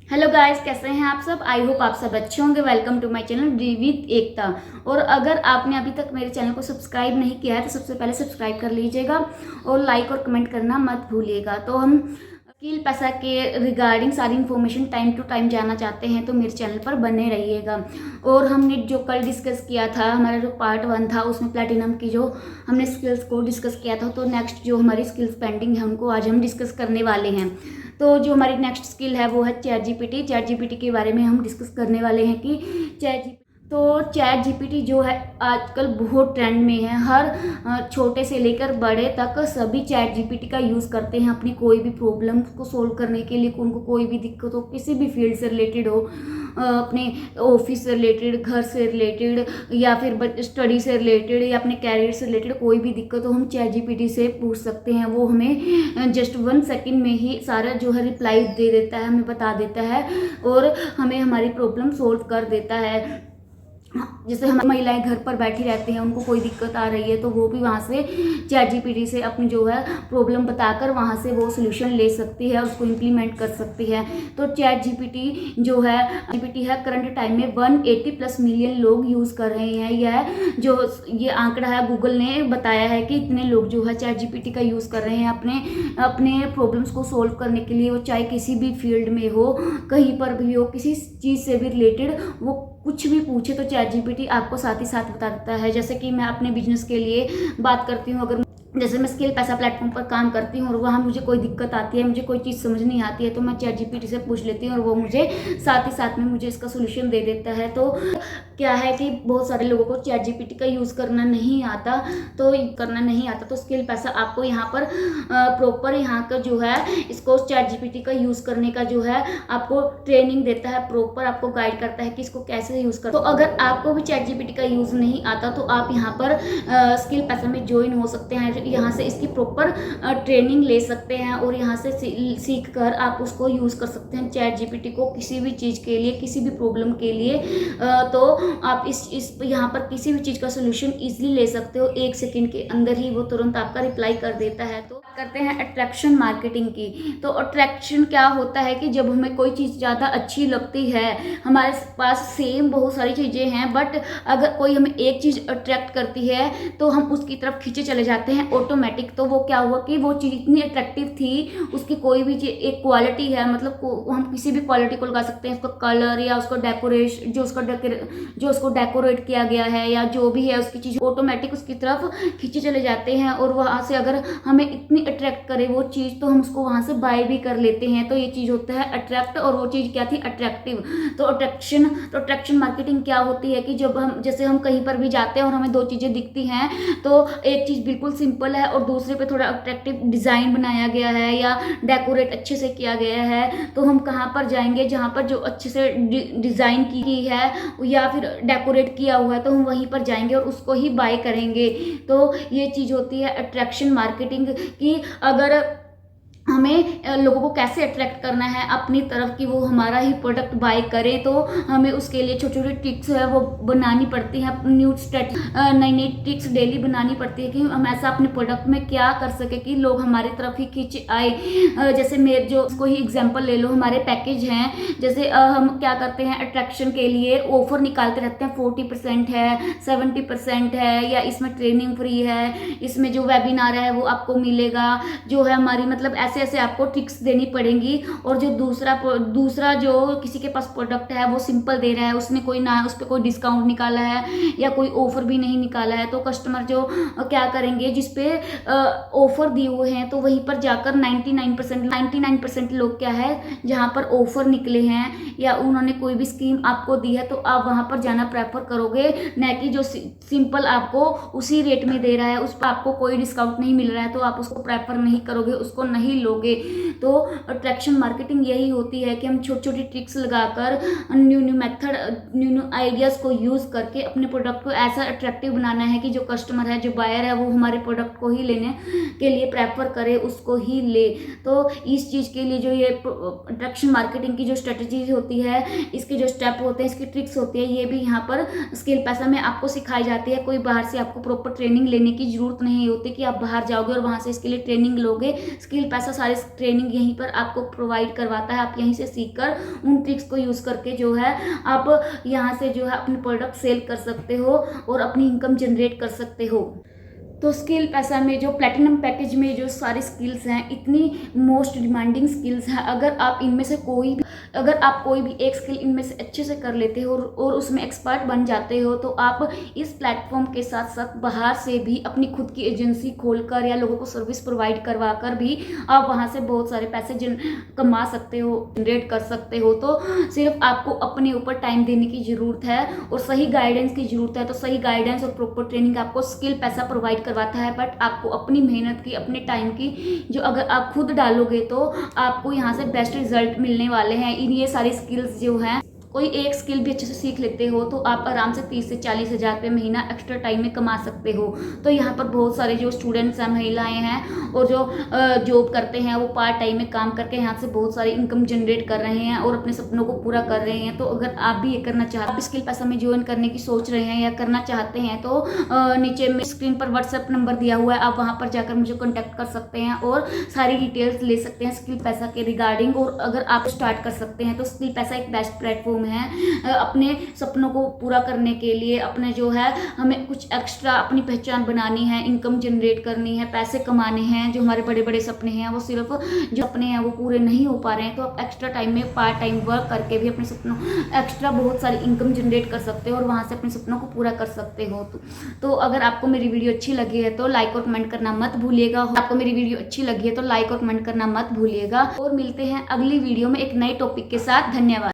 Hello guys, कैसे हैं आप सब। आई होप आप सब अच्छे होंगे। Welcome to my channel D with Ekta. और अगर आपने अभी तक मेरे चैनल को सब्सक्राइब नहीं किया है तो सबसे पहले सब्सक्राइब कर लीजिएगा और लाइक और कमेंट करना मत भूलिएगा। तो हम स्किल पैसा के रिगार्डिंग सारी इन्फॉर्मेशन टाइम टू टाइम जानना चाहते हैं तो मेरे चैनल पर बने रहिएगा। और हमने जो कल डिस्कस किया था, हमारा जो पार्ट 1 था, उसमें प्लैटिनम की जो हमने स्किल्स को डिस्कस किया था, तो नेक्स्ट जो हमारी स्किल्स पेंडिंग है उनको आज हम डिस्कस करने वाले हैं। तो जो हमारी नेक्स्ट स्किल है वो है चैट जीपीटी। चैट जीपीटी के बारे में हम डिस्कस करने वाले हैं कि चैट जीपीटी जो है आजकल बहुत ट्रेंड में है। हर छोटे से लेकर बड़े तक सभी चैट जीपीटी का यूज़ करते हैं अपनी कोई भी प्रॉब्लम को सोल्व करने के लिए। उनको कोई भी दिक्कत हो, किसी भी फील्ड से रिलेटेड हो, अपने ऑफिस से रिलेटेड, घर से रिलेटेड, या फिर स्टडी से रिलेटेड, या अपने कैरियर से रिलेटेड कोई भी दिक्कत हो, हम चैट जीपीटी से पूछ सकते हैं। वो हमें जस्ट 1 सेकेंड में ही सारा जो है रिप्लाई दे देता है, हमें बता देता है और हमें हमारी प्रॉब्लम सोल्व कर देता है। जैसे हम महिलाएं घर पर बैठी रहती हैं, उनको कोई दिक्कत आ रही है तो वो भी वहाँ से चैट जीपीटी से अपनी जो है प्रॉब्लम बताकर वहाँ से वो सोल्यूशन ले सकती है और उसको इम्प्लीमेंट कर सकती है। तो चैट जीपीटी जो है करंट टाइम में 180+ मिलियन लोग यूज़ कर रहे हैं। ये आंकड़ा है, गूगल ने बताया है कि इतने लोग जो है चैट जीपीटी का यूज़ कर रहे हैं अपने प्रॉब्लम्स को सोल्व करने के लिए। वो चाहे किसी भी फील्ड में हो, कहीं पर भी हो, किसी चीज़ से भी रिलेटेड वो कुछ भी पूछे तो चैट जीपीटी आपको साथ ही साथ बता देता है। जैसे कि मैं अपने बिजनेस के लिए बात करती हूँ, अगर जैसे मैं स्किल पैसा प्लेटफॉर्म पर काम करती हूँ और वहाँ मुझे कोई दिक्कत आती है, मुझे कोई चीज़ समझ नहीं आती है, तो मैं चैट जीपीटी से पूछ लेती हूँ और वो मुझे साथ ही साथ में मुझे इसका सोल्यूशन दे देता है। तो क्या है कि बहुत सारे लोगों को चैट जीपीटी का यूज़ करना नहीं आता, तो स्किल पैसा आपको यहाँ पर प्रॉपर यहाँ का जो है इसको चैट जीपीटी का यूज़ करने का जो है आपको ट्रेनिंग देता है, प्रॉपर आपको गाइड करता है कि इसको कैसे यूज़ कर। तो अगर आपको भी चैट जीपीटी का यूज़ नहीं आता तो आप यहाँ पर स्किल पैसा में ज्वाइन हो सकते हैं। यहाँ से इसकी प्रॉपर ट्रेनिंग ले सकते हैं और यहाँ से सीख कर आप उसको यूज़ कर सकते हैं चैट जीपीटी को किसी भी चीज़ के लिए, किसी भी प्रॉब्लम के लिए। तो आप इस यहाँ पर किसी भी चीज़ का सोल्यूशन ईजिली ले सकते हो। 1 सेकेंड के अंदर ही वो तुरंत आपका रिप्लाई कर देता है। तो करते हैं अट्रैक्शन मार्केटिंग की। तो अट्रैक्शन क्या होता है कि जब हमें कोई चीज़ ज़्यादा अच्छी लगती है, हमारे पास सेम बहुत सारी चीज़ें हैं, बट अगर कोई हमें एक चीज़ अट्रैक्ट करती है तो हम उसकी तरफ खींचे चले जाते हैं ऑटोमेटिक। तो वो क्या हुआ कि वो चीज़ इतनी अट्रैक्टिव थी, उसकी कोई भी एक क्वालिटी है, मतलब हम किसी भी क्वालिटी को लगा सकते हैं, उसका कलर या उसका डेकोरेशन, जो उसको डेकोरेट किया गया है या जो भी है उसकी चीज़, ऑटोमेटिक उसकी तरफ खींचे चले जाते हैं। और वहाँ से अगर हमें इतनी अट्रैक्ट करे वो चीज़ तो हम उसको वहाँ से बाय भी कर लेते हैं। तो ये चीज़ होता है अट्रैक्ट, और वो चीज़ क्या थी, अट्रैक्टिव। तो अट्रैक्शन मार्केटिंग क्या होती है कि जब हम कहीं पर भी जाते हैं और हमें 2 चीज़ें दिखती हैं, तो एक चीज़ बिल्कुल सिंपल है और दूसरे पे थोड़ा अट्रैक्टिव डिज़ाइन बनाया गया है या डेकोरेट अच्छे से किया गया है, तो हम कहाँ पर जाएंगे, जहाँ पर जो अच्छे से डिज़ाइन की है या फिर डेकोरेट किया हुआ है, तो हम वहीं पर जाएंगे और उसको ही बाय करेंगे। तो ये चीज़ होती है अट्रैक्शन मार्केटिंग की। अगर हमें लोगों को कैसे अट्रैक्ट करना है अपनी तरफ कि वो हमारा ही प्रोडक्ट बाय करें, तो हमें उसके लिए छोटी छोटी ट्रिक्स है वो बनानी पड़ती हैं। न्यू नई नई ट्रिक्स डेली बनानी पड़ती है कि हम ऐसा अपने प्रोडक्ट में क्या कर सके कि लोग हमारी तरफ ही खींच आए। जैसे मेरे जो उसको ही एग्जांपल ले लो, हमारे पैकेज हैं, जैसे हम क्या करते हैं अट्रैक्शन के लिए ऑफर निकालते रहते हैं। 40% है, 70% है, या इसमें ट्रेनिंग फ्री है, इसमें जो वेबिनार है वो आपको मिलेगा, जो है हमारी मतलब ऐसे आपको ट्रिक्स देनी पड़ेंगी। और जो दूसरा जो किसी के पास प्रोडक्ट है वो सिंपल दे रहा है, उसने कोई ना उस पर कोई डिस्काउंट निकाला है या कोई ऑफर भी नहीं निकाला है, तो कस्टमर जो क्या करेंगे, जिस पे ऑफर दिए हुए हैं तो वहीं पर जाकर 99% लोग क्या है, जहाँ पर ऑफर निकले हैं या उन्होंने कोई भी स्कीम आपको दी है तो आप वहाँ पर जाना प्रेफर करोगे, न कि जो सिंपल आपको उसी रेट में दे रहा है, उस पर आपको कोई डिस्काउंट नहीं मिल रहा है तो आप उसको प्रेफर नहीं करोगे, उसको नहीं लोगे। तो अट्रैक्शन मार्केटिंग यही होती है कि हम छोटी छोटी ट्रिक्स लगाकर न्यू आइडियाज़ को यूज़ करके अपने प्रोडक्ट को ऐसा अट्रैक्टिव बनाना है कि जो कस्टमर है, जो बायर है, वो हमारे प्रोडक्ट को ही लेने के लिए प्रेफर करे, उसको ही ले। तो इस चीज़ के लिए जो ये अट्रैक्शन मार्केटिंग की जो स्ट्रेटजी होती है, इसके जो स्टेप होते हैं, इसकी ट्रिक्स होती है, ये भी यहाँ पर स्किल पैसा में आपको सिखाई जाती है। कोई बाहर से आपको प्रॉपर ट्रेनिंग लेने की जरूरत नहीं होती कि आप बाहर जाओगे और वहाँ से इसके लिए ट्रेनिंग लोगे। स्किल पैसा सा सारी ट्रेनिंग यहीं पर आपको प्रोवाइड करवाता है। आप यहीं से सीखकर उन ट्रिक्स को यूज़ करके जो है आप यहाँ से जो है अपने प्रोडक्ट सेल कर सकते हो और अपनी इनकम जनरेट कर सकते हो। तो स्किल पैसा में जो प्लैटिनम पैकेज में जो सारी स्किल्स हैं, इतनी मोस्ट डिमांडिंग स्किल्स हैं, अगर आप इनमें से कोई भी एक स्किल इनमें से अच्छे से कर लेते हो और उसमें एक्सपर्ट बन जाते हो, तो आप इस प्लेटफॉर्म के साथ साथ बाहर से भी अपनी खुद की एजेंसी खोलकर या लोगों को सर्विस प्रोवाइड करवा कर भी आप वहाँ से बहुत सारे पैसे कमा सकते हो, जनरेट कर सकते हो। तो सिर्फ आपको अपने ऊपर टाइम देने की ज़रूरत है और सही गाइडेंस की ज़रूरत है। तो सही गाइडेंस और प्रॉपर ट्रेनिंग आपको स्किल पैसा प्रोवाइड करवाता है, बट आपको अपनी मेहनत की, अपने टाइम की जो अगर आप खुद डालोगे तो आपको यहाँ से बेस्ट रिजल्ट मिलने वाले हैं। ये सारी स्किल्स जो हैं, कोई एक स्किल भी अच्छे से सीख लेते हो तो आप आराम से 30 से 40 हज़ार रुपये महीना एक्स्ट्रा टाइम में कमा सकते हो। तो यहाँ पर बहुत सारे जो स्टूडेंट्स हैं, महिलाएं हैं और जो जॉब करते हैं, वो पार्ट टाइम में काम करके यहाँ से बहुत सारी इनकम जनरेट कर रहे हैं और अपने सपनों को पूरा कर रहे हैं। तो अगर आप भी ये करना चाहते, आप स्किल पैसा में ज्वाइन करने की सोच रहे हैं या करना चाहते हैं, तो नीचे में स्क्रीन पर व्हाट्सएप नंबर दिया हुआ है, आप वहाँ पर जाकर मुझे कॉन्टैक्ट कर सकते हैं और सारी डिटेल्स ले सकते हैं स्किल पैसा के रिगार्डिंग। और अगर आप स्टार्ट कर सकते हैं तो स्किल पैसा एक बेस्ट प्लेटफॉर्म है अपने सपनों को पूरा करने के लिए। अपने जो है हमें कुछ एक्स्ट्रा अपनी पहचान बनानी है, इनकम जनरेट करनी है, पैसे कमाने हैं। जो हमारे बड़े बड़े सपने हैं, वो सिर्फ जो अपने हैं वो पूरे नहीं हो पा रहे हैं, तो आप एक्स्ट्रा टाइम में पार्ट टाइम वर्क करके भी अपने सपनों एक्स्ट्रा बहुत सारी इनकम जनरेट कर सकते हो और वहाँ से अपने सपनों को पूरा कर सकते हो। तो अगर आपको मेरी वीडियो अच्छी लगी है तो लाइक और कमेंट करना मत भूलिएगा। आपको मेरी वीडियो अच्छी लगी है तो लाइक और कमेंट करना मत भूलिएगा और मिलते हैं अगली वीडियो में एक नए टॉपिक के साथ। धन्यवाद।